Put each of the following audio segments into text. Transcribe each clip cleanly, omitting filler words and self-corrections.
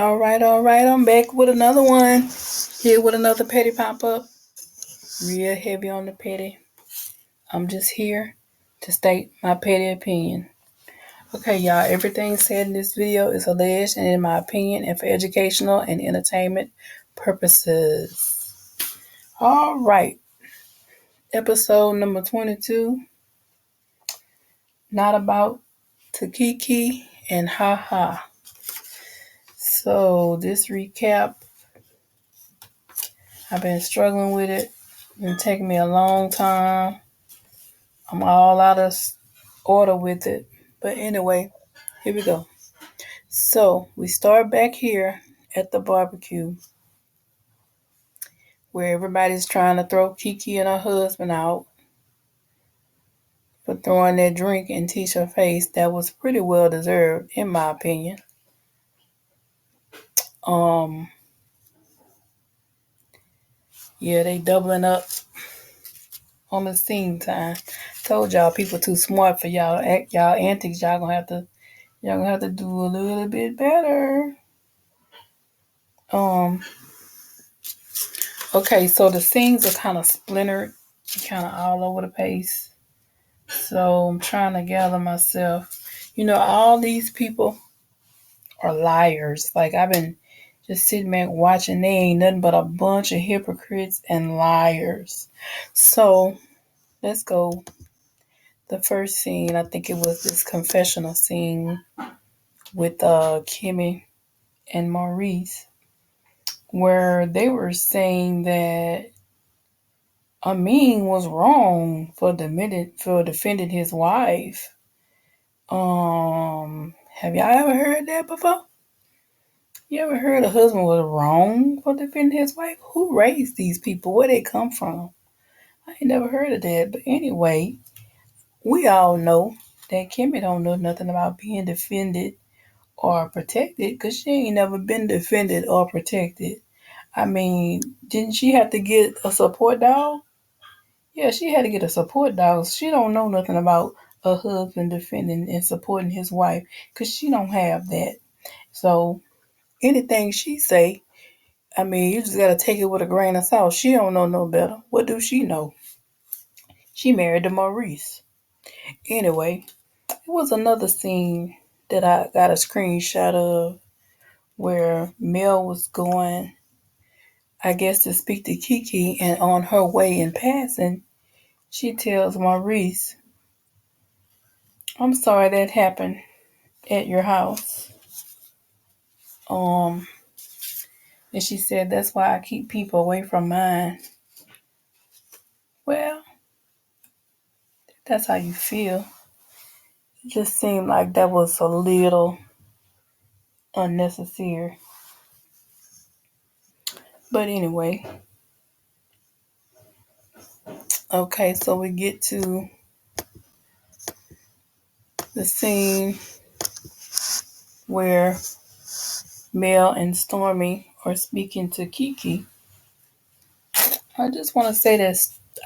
All right. I'm back with another one. Here with another petty pop up. Real heavy on the petty. I'm just here to state my petty opinion. Okay, y'all. Everything said in this video is alleged and in my opinion and for educational and entertainment purposes. All right. Episode number 22. Not about Takiki and haha. So this recap, I've been struggling with it. It's been taking me a long time. I'm all out of order with it. But anyway, here we go. So we start back here at the barbecue where everybody's trying to throw Kiki and her husband out for throwing that drink in Tisha's face. That was pretty well deserved, in my opinion. Yeah, they doubling up on the scene time. Told y'all people too smart for y'all antics. Y'all gonna have to do a little bit better. Okay, so the scenes are kind of splintered, kind of all over the place. So I'm trying to gather myself. All these people are liars. Like I've been just sitting back watching. They ain't nothing but a bunch of hypocrites and liars. So let's go. The first scene, I think it was this confessional scene with Kimmy and Maurice, where they were saying that Amin was wrong for defending his wife. Have y'all ever heard that before? You ever heard a husband was wrong for defending his wife? Who raised these people? Where they come from? I ain't never heard of that. But anyway, we all know that Kimmy don't know nothing about being defended or protected because she ain't never been defended or protected. I mean, didn't she have to get a support dog? Yeah, she had to get a support dog. She don't know nothing about a husband defending and supporting his wife because she don't have that. So anything she say, I mean, you just got to take it with a grain of salt. She don't know no better. What do she know? She married to Maurice. Anyway, it was another scene that I got a screenshot of where Mel was going, I guess, to speak to Kiki, and on her way in passing, she tells Maurice, I'm sorry that happened at your house. And she said, that's why I keep people away from mine. Well, that's how you feel. It just seemed like that was a little unnecessary. But anyway, okay, so we get to the scene where Mel and Stormi are speaking to Kiki. I just want to say that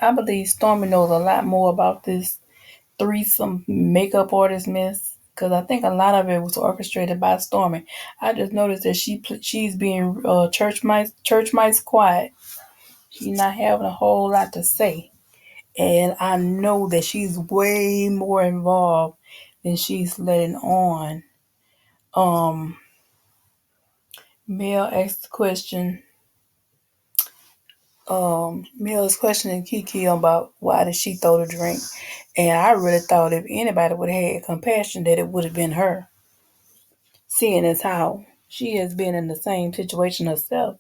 I believe Stormi knows a lot more about this threesome makeup artist mess, because I think a lot of it was orchestrated by Stormi. I just noticed that she's being church mice quiet. She's not having a whole lot to say, and I know that she's way more involved than she's letting on. Mel asked the question. Mel is questioning Kiki about why did she throw the drink, and I really thought if anybody would have had compassion, that it would have been her, seeing as how she has been in the same situation herself.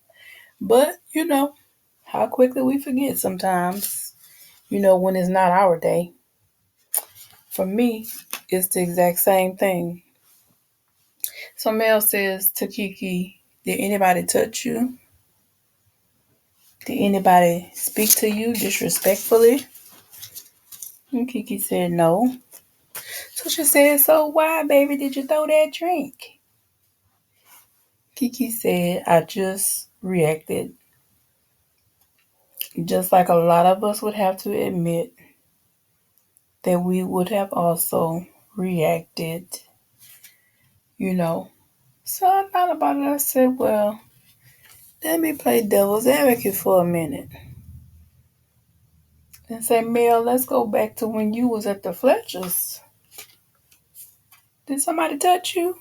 But how quickly we forget sometimes. When it's not our day. For me, it's the exact same thing. So Mel says to Kiki, did anybody touch you? Did anybody speak to you disrespectfully? And Kiki said no. So she said, so why, baby, did you throw that drink? Kiki said, I just reacted. Just like a lot of us would have to admit that we would have also reacted. So I thought about it. I said, well, let me play devil's advocate for a minute and say, Mel, let's go back to when you was at the Fletchers. Did somebody touch you?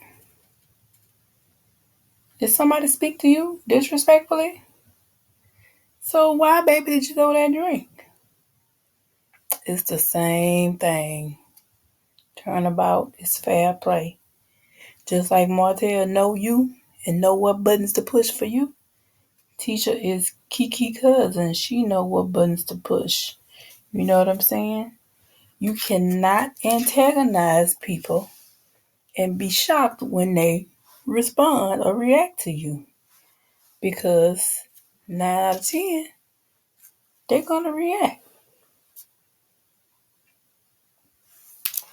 Did somebody speak to you disrespectfully? So why, baby, did you go there and drink? It's the same thing. Turnabout is fair play. Just like Martell know you and know what buttons to push for you, Tisha is Kiki cousin. She know what buttons to push. You know what I'm saying? You cannot antagonize people and be shocked when they respond or react to you. Because 9 out of 10, they're going to react.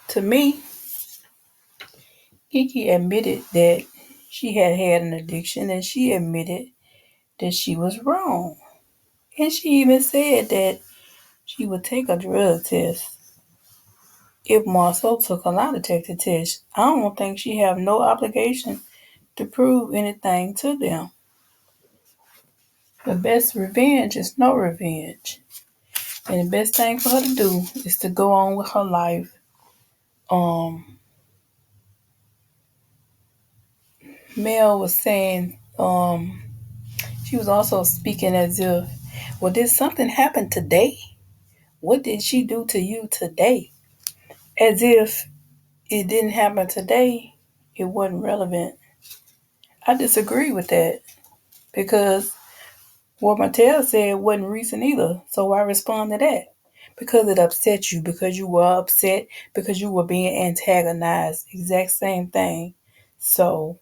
To me, Kiki admitted that she had had an addiction and she admitted that she was wrong. And she even said that she would take a drug test if Marceau took a lie detector test. I don't think she have no obligation to prove anything to them. The best revenge is no revenge. And the best thing for her to do is to go on with her life. Um, Mel was saying, she was also speaking as if, well, did something happen today? What did she do to you today? As if it didn't happen today, it wasn't relevant. I disagree with that because what Mattel said wasn't recent either. So why respond to that? Because it upset you, because you were upset, because you were being antagonized. Exact same thing. So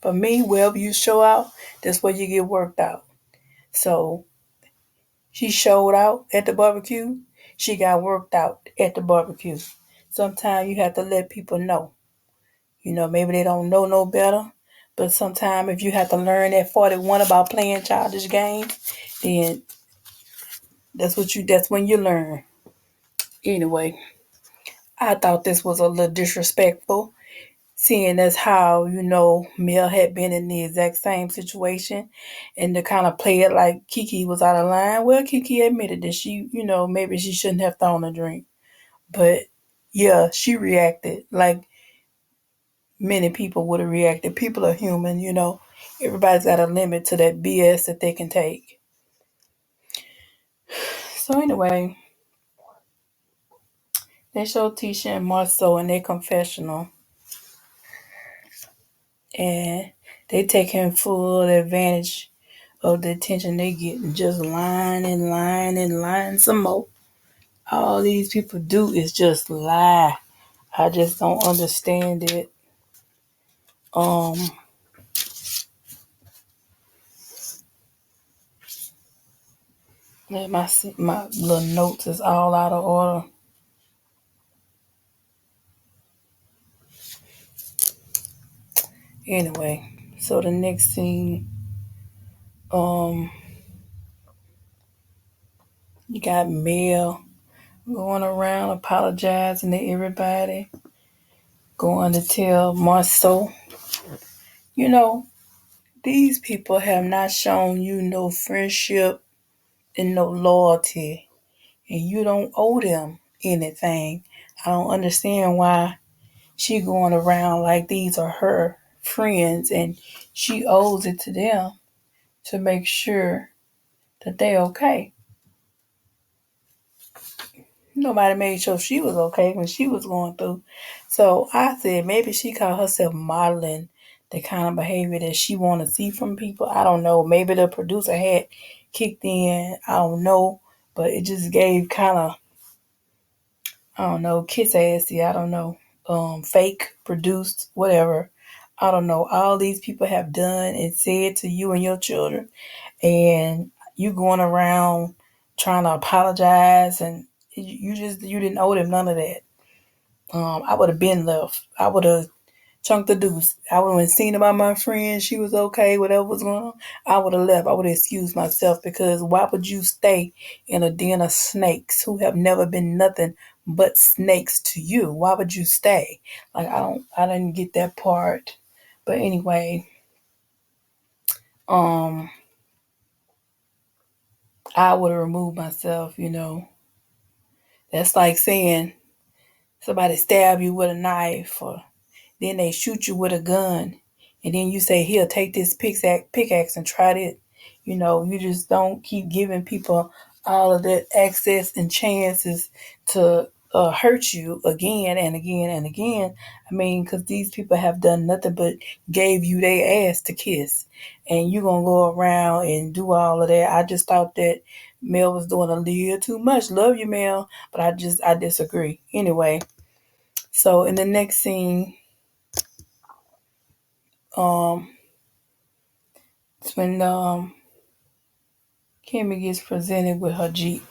for me, wherever you show out, that's where you get worked out. So she showed out at the barbecue. She got worked out at the barbecue. Sometimes you have to let people know. You know, maybe they don't know no better. But sometimes if you have to learn at 41 about playing childish games, then that's when you learn. Anyway, I thought this was a little disrespectful, seeing as how, Mel had been in the exact same situation and to kind of play it like Kiki was out of line. Well, Kiki admitted that she, maybe she shouldn't have thrown a drink. But yeah, she reacted like many people would have reacted. People are human. Everybody's got a limit to that BS that they can take. So anyway, they showed Tisha and Marceau in their confessional, and they taking full advantage of the attention they get and just lying and lying and lying some more. All these people do is just lie. I just don't understand it. Um, my little notes is all out of order. Anyway, so the next scene, um, you got Mel going around apologizing to everybody, going to tell Marceau, you know, these people have not shown you no friendship and no loyalty, and you don't owe them anything. I don't understand why she going around like these are her friends and she owes it to them to make sure that they okay. Nobody made sure she was okay when she was going through. So I said maybe she called herself modeling the kind of behavior that she want to see from people. I don't know. Maybe the producer had kicked in. I don't know. But it just gave kind of, I don't know, kiss assy. I don't know. Fake, produced, whatever. I don't know. All these people have done and said to you and your children. And you going around trying to apologize and you didn't owe them none of that. I would have been left. I would have Chunk the deuce. I would have seen about my friend. She was okay. Whatever was going on, I would have left. I would have excused myself because why would you stay in a den of snakes who have never been nothing but snakes to you? Why would you stay? Like I didn't get that part. But anyway, um, I would have removed myself. That's like saying somebody stab you with a knife or then they shoot you with a gun, and then you say, "Here, take this pickaxe and try it." You just don't keep giving people all of that access and chances to hurt you again and again and again. I mean, because these people have done nothing but gave you their ass to kiss, and you gonna go around and do all of that. I just thought that Mel was doing a little too much. Love you, Mel, but I disagree. Anyway, so in the next scene. Um, it's when Kimmy gets presented with her Jeep.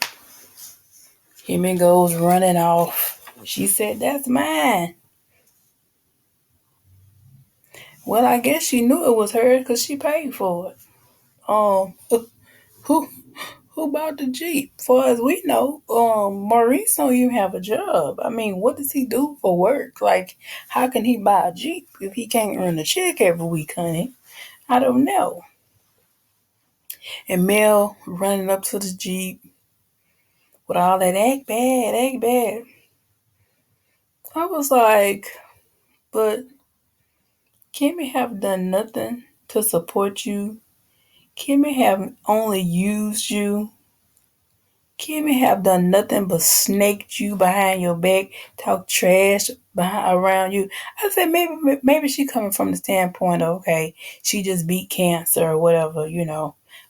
Kimmy goes running off. She said, "That's mine." Well, I guess she knew it was hers because she paid for it. Um, who who bought the Jeep? For as we know, Maurice don't even have a job. I mean, what does he do for work? Like, how can he buy a Jeep if he can't earn a check every week, honey? I don't know. And Mel running up to the Jeep with all that act bad, act bad. I was like, but Kimmy have done nothing to support you. Kimmy have only used you. Kimmy have done nothing but snaked you behind your back, talk trash around you. I said maybe she coming from the standpoint of okay, she just beat cancer or whatever.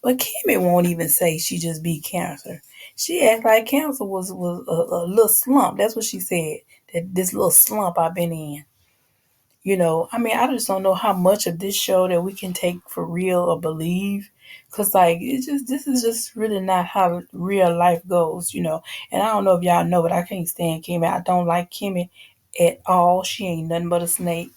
But Kimmy won't even say she just beat cancer. She act like cancer was a little slump. That's what she said. That this little slump I've been in. I mean, I just don't know how much of this show that we can take for real or believe. Cause like this is just really not how real life goes. And I don't know if y'all know, but I can't stand Kimmy. I don't like Kimmy at all. She ain't nothing but a snake.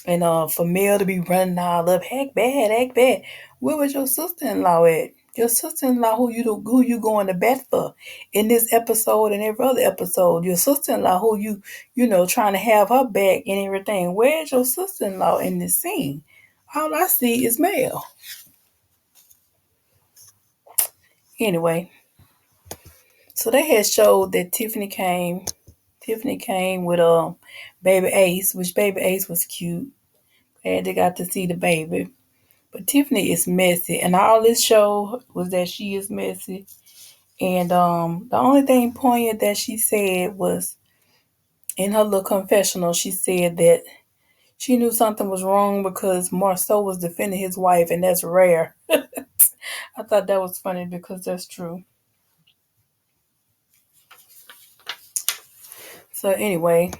And for Mel to be running all up, heck bad, heck bad. Where was your sister-in-law at? Your sister-in-law, who you going to bat for in this episode and every other episode? Your sister-in-law, who trying to have her back and everything. Where's your sister-in-law in this scene? All I see is Mel. Anyway, so they had showed that Tiffany came. Tiffany came with baby Ace, which baby Ace was cute. And they got to see the baby. But Tiffany is messy, and all this show was that she is messy. And the only thing poignant that she said was in her little confessional, she said that she knew something was wrong because Marceau was defending his wife, and that's rare. I thought that was funny because that's true. So anyway,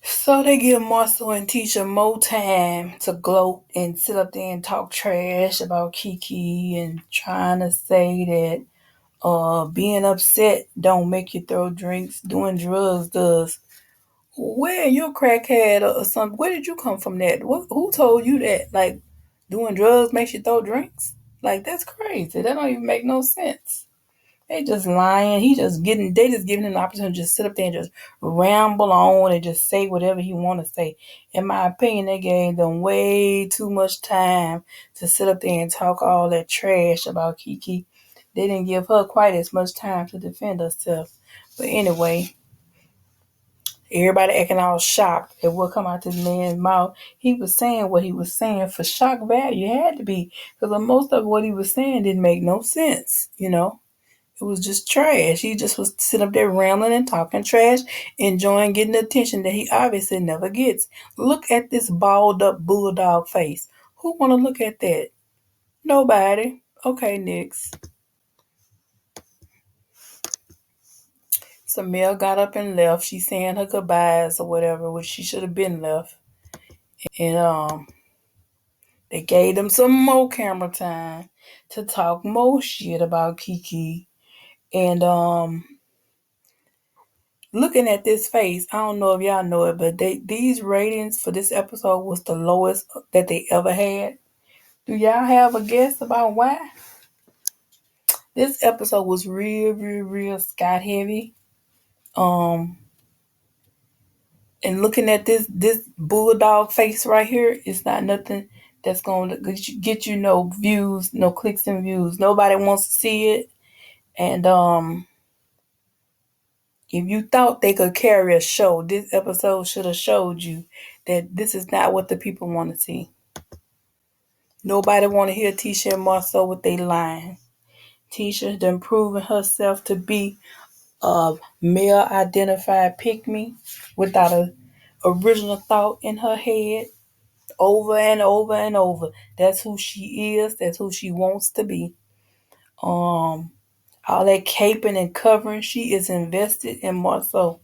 so they give Marcel and Tisha more time to gloat and sit up there and talk trash about Kiki and trying to say that being upset don't make you throw drinks. Doing drugs does. Where you crackhead or something? Where did you come from? Who told you that? Like, doing drugs makes you throw drinks? Like, that's crazy. That don't even make no sense. They just lying. They just giving him the opportunity to just sit up there and just ramble on and just say whatever he want to say. In my opinion, they gave them way too much time to sit up there and talk all that trash about Kiki. They didn't give her quite as much time to defend herself. But anyway, everybody acting all shocked at what come out this man's mouth. He was saying what he was saying for shock value. It had to be. Because most of what he was saying didn't make no sense. It was just trash. He just was sitting up there rambling and talking trash, enjoying getting the attention that he obviously never gets. Look at this balled up bulldog face. Who want to look at that? Nobody. Okay, next. So Mel got up and left. She saying her goodbyes or whatever, which she should have been left. And they gave them some more camera time to talk more shit about Kiki. And Looking at this face, I don't know if y'all know it, but these ratings for this episode was the lowest that they ever had. Do y'all have a guess about why? This episode was real, real, real Scott heavy. Um, and looking at this bulldog face right here, it's not nothing that's going to get you no views, no clicks and views. Nobody wants to see it. And if you thought they could carry a show, this episode should have showed you that this is not what the people want to see. Nobody want to hear Tisha and Marceau with they lying. Tisha done proven herself to be a male identified pick me without a original thought in her head over and over and over. That's who she is. That's who she wants to be. Um, all that caping and covering, she is invested in Marceau.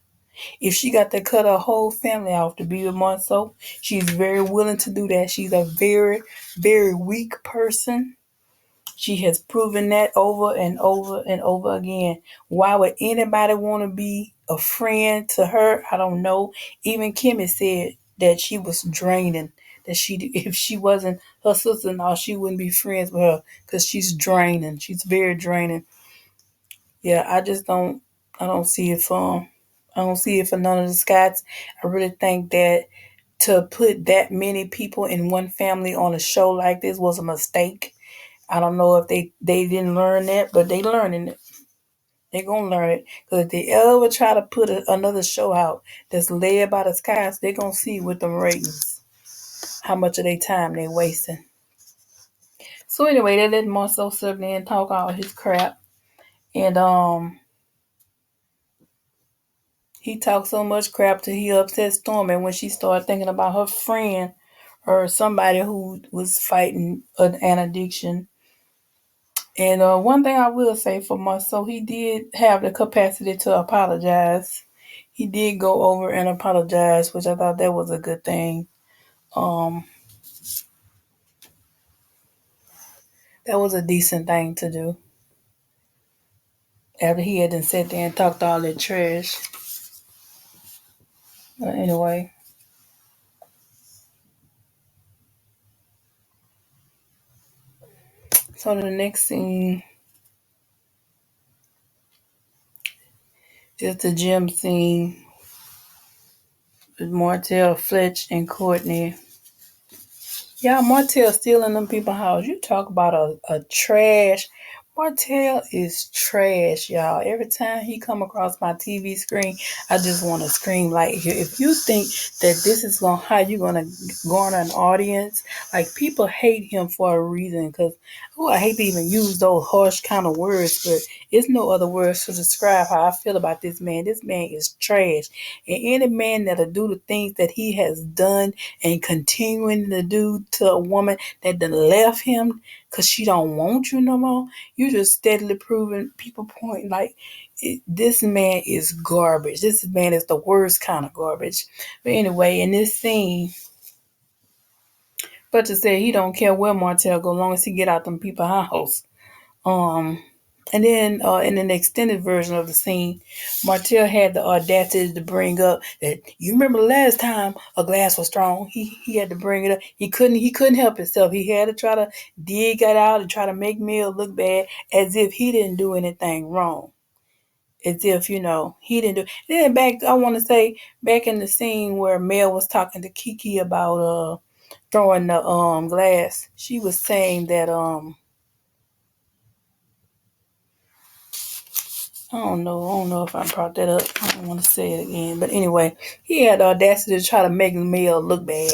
If she got to cut her whole family off to be with Marceau, she's very willing to do that. She's a very, very weak person. She has proven that over and over and over again. Why would anybody want to be a friend to her? I don't know. Even Kimmy said that she was draining. That she, if she wasn't her sister-in-law, she wouldn't be friends with her because she's draining. She's very draining. Yeah, I just don't. I don't see it for. I don't see it for none of the Scots. I really think that to put that many people in one family on a show like this was a mistake. I don't know if they didn't learn that, but they learning it. They gonna learn it because if they ever try to put another show out that's led by the Scots, they gonna see with them ratings how much of their time they wasting. So anyway, they let Marcel sit there and talk all his crap, and he talked so much crap till he upset Stormi when she started thinking about her friend or somebody who was fighting an addiction. And one thing I will say for Marceau, he did have the capacity to apologize. He did go over and apologize, which I thought that was a good thing. Um, that was a decent thing to do after he had done sat there and talked all that trash. Anyway, so the next scene is the gym scene with Martell, Fletch, and Courtney. Yeah, Martell still in them people's house. You talk about a trash. Martell is trash, y'all. Every time he come across my TV screen, I just want to scream. Like, if you think that this is how you gonna garner an audience, like people hate him for a reason. Cause I hate to even use those harsh kind of words, but it's no other words to describe how I feel about this man. This man is trash, and any man that'll do the things that he has done and continuing to do to a woman that done left him because she don't want you no more, you just steadily proving people point like this man is garbage. This man is the worst kind of garbage. But anyway, in this scene, but to say he don't care where Martell go, long as he get out them people's house. Um, and then in an extended version of the scene, Martell had the audacity to bring up that you remember the last time a glass was thrown. He had to bring it up. He couldn't help himself. He had to try to dig it out and try to make Mill look bad as if he didn't do anything wrong. As if, he didn't do. Then I want to say back in the scene where Mel was talking to Kiki about throwing the glass, she was saying that I don't know if I brought that up. I don't want to say it again. But anyway, he had the audacity to try to make Mel look bad.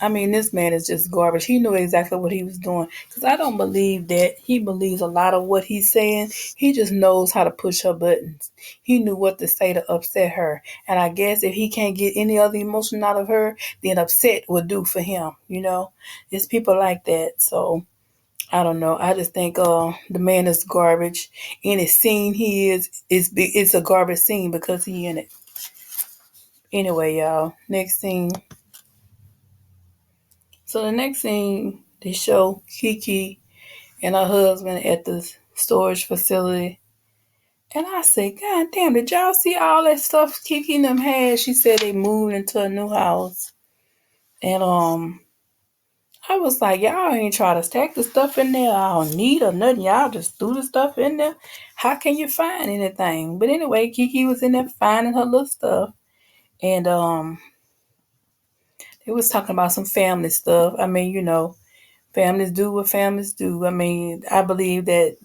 I mean, this man is just garbage. He knew exactly what he was doing. Because I don't believe that he believes a lot of what he's saying. He just knows how to push her buttons. He knew what to say to upset her. And I guess if he can't get any other emotion out of her, then upset would do for him. It's people like that. So I don't know. I just think the man is garbage. Any scene he it's a garbage scene because he in it. Anyway, y'all. Next scene. So the next scene, they show Kiki and her husband at the storage facility. And I said, God damn, did y'all see all that stuff Kiki and them had? She said they moved into a new house. And I was like, y'all ain't try to stack the stuff in there. I don't need or nothing. Y'all just threw the stuff in there. How can you find anything? But anyway, Kiki was in there finding her little stuff. And it was talking about some family stuff. I mean, families do what families do. I mean, I believe that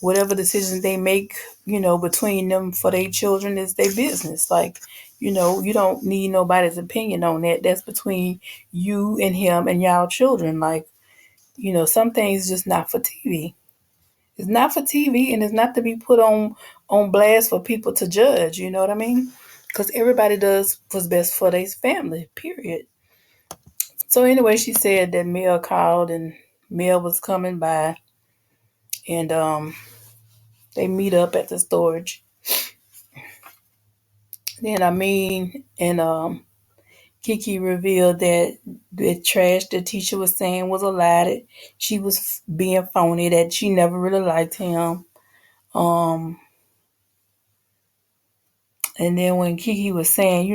whatever decisions they make, between them for their children is their business. Like, you don't need nobody's opinion on that. That's between you and him and y'all children. Like, some things just not for TV. It's not for TV, and it's not to be put on blast for people to judge. You know what I mean? Because everybody does what's best for their family. Period. So anyway, she said that Mel called and Mel was coming by, and they meet up at the storage. Then and Kiki revealed that the trash the teacher was saying was a lie. That she was being phony. That she never really liked him. Um, And then when Kiki was saying,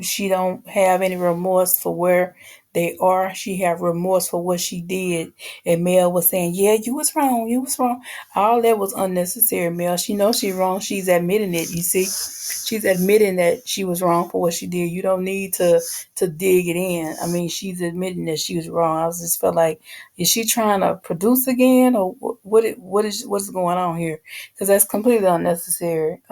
she don't have any remorse for where they are, she have remorse for what she did. And Mel was saying, yeah, you was wrong, you was wrong. All that was unnecessary, Mel. She knows she's wrong. She's admitting it, you see. She's admitting that she was wrong for what she did. You don't need to dig it in. I mean, she's admitting that she was wrong. I was just felt like, is she trying to produce again, or what's going on here? Because that's completely unnecessary.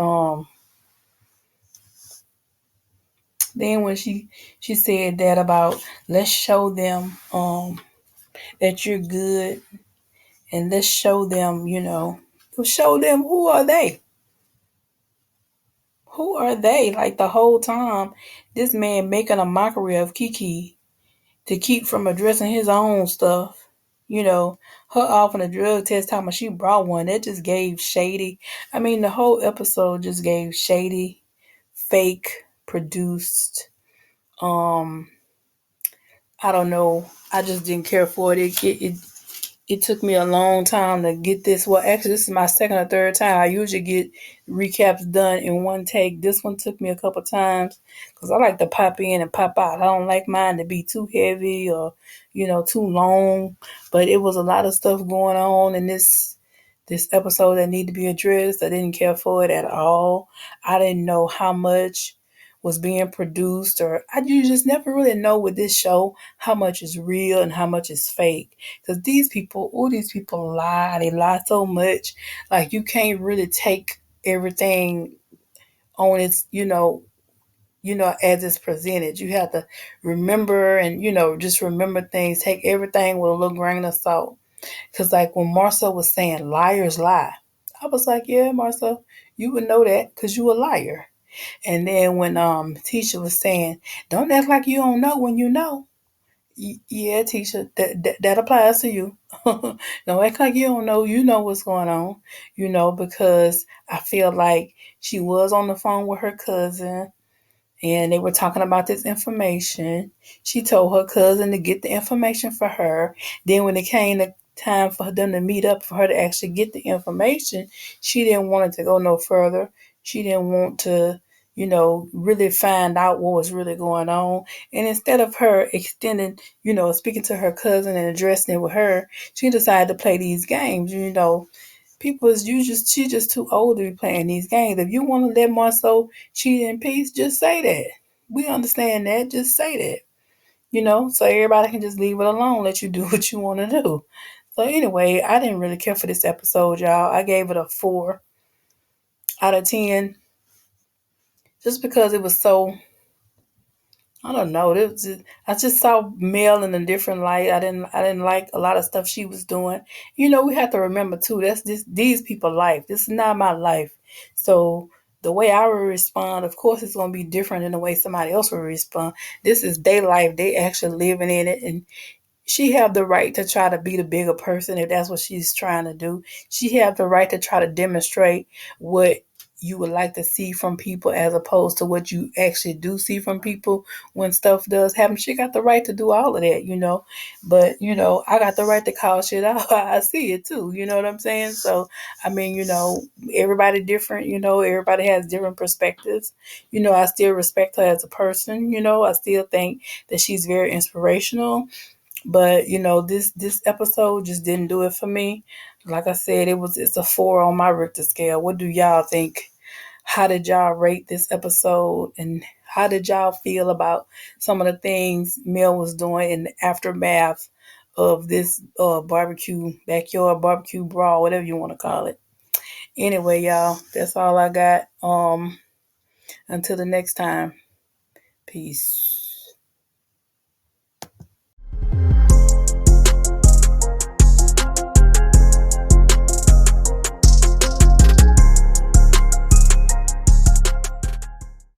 Then when she said that about, let's show them that you're good, and let's show them, show them, who are they? Who are they? Like, the whole time this man making a mockery of Kiki to keep from addressing his own stuff. Her offering a drug test, talking about she brought one. That just gave shady. I mean, the whole episode just gave shady, fake, produced. I don't know. I just didn't care for it. It took me a long time to get this. Well, actually, this is my second or third time. I usually get recaps done in one take. This one took me a couple times because I like to pop in and pop out. I don't like mine to be too heavy or, too long. But it was a lot of stuff going on in this episode that need to be addressed. I didn't care for it at all. I didn't know how much was being produced, or you just never really know with this show how much is real and how much is fake. Because these people lie. They lie so much. Like, you can't really take everything on its, as it's presented. You have to remember and, just remember things. Take everything with a little grain of salt. Because, like, when Marcel was saying liars lie, I was like, yeah, Marcel, you would know that because you a liar. And then when teacher was saying, don't act like you don't know when you know. Yeah, teacher, that applies to you. Don't act like you don't know. You know what's going on. Because I feel like she was on the phone with her cousin, and they were talking about this information. She told her cousin to get the information for her. Then when it came to time for them to meet up, for her to actually get the information, she didn't want it to go no further. She didn't want to, really find out what was really going on. And instead of her extending, speaking to her cousin and addressing it with her, she decided to play these games. She's just too old to be playing these games. If you want to let Marceau cheat in peace, just say that. We understand that. Just say that. So everybody can just leave it alone, let you do what you want to do. So anyway, I didn't really care for this episode, y'all. I gave it a 4 out of 10, just because it was so, I don't know. I just saw Mel in a different light. I didn't like a lot of stuff she was doing. We have to remember too. That's these people's life. This is not my life. So the way I will respond, of course, it's going to be different than the way somebody else will respond. This is their life. They actually living in it, and she have the right to try to be the bigger person if that's what she's trying to do. She have the right to try to demonstrate what you would like to see from people as opposed to what you actually do see from people when stuff does happen. She got the right to do all of that. But, I got the right to call shit out. I see it too. You know what I'm saying? So, I mean, everybody different, everybody has different perspectives. I still respect her as a person. I still think that she's very inspirational. But this episode just didn't do it for me. Like I said, it's a 4 on my Richter scale. What do y'all think? How did y'all rate this episode? And how did y'all feel about some of the things Mel was doing in the aftermath of this backyard barbecue brawl, whatever you want to call it? Anyway, y'all, that's all I got. Until the next time. Peace.